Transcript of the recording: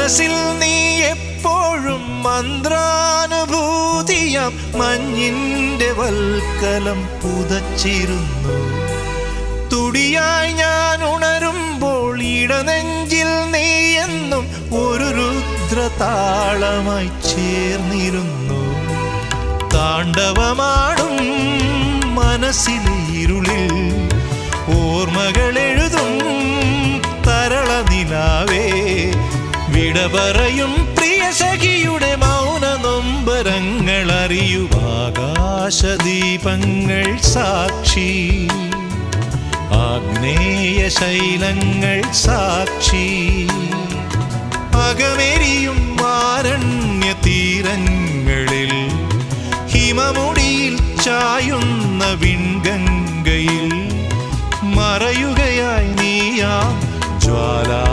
മനസ്സിൽ നീ എപ്പോഴും മന്ത്രാനുഭൂതിയാം മഞ്ഞിന്റെ വൽക്കലം പുതച്ചിരുന്നു. തുടിയായി ഞാൻ ഉണരുമ്പോൾ ഇടനെഞ്ചിൽ നീ എന്നും ഒരു രുദ്രതാളമായി ചേർന്നിരുന്നു. താണ്ഡവമാടും മനസ്സിലെ ഇരുളിൽ ഓർമ്മകളെഴുതും തരള നിലാവേ, വിട പറയും പ്രിയ സഖിയുടെ മൗന നൊമ്പരങ്ങൾ അറിയും ആകാശദീപങ്ങൾ സാക്ഷി, ആഗ്നേയ ശൈലങ്ങൾ സാക്ഷി, അകമെരിയും ആരണ്യ തീരങ്ങളിൽ ഹിമമുടിയിൽ ചായുന്ന വിൺഗംഗയിൽ മറയുകയായി നീയാ ജ്വാലാ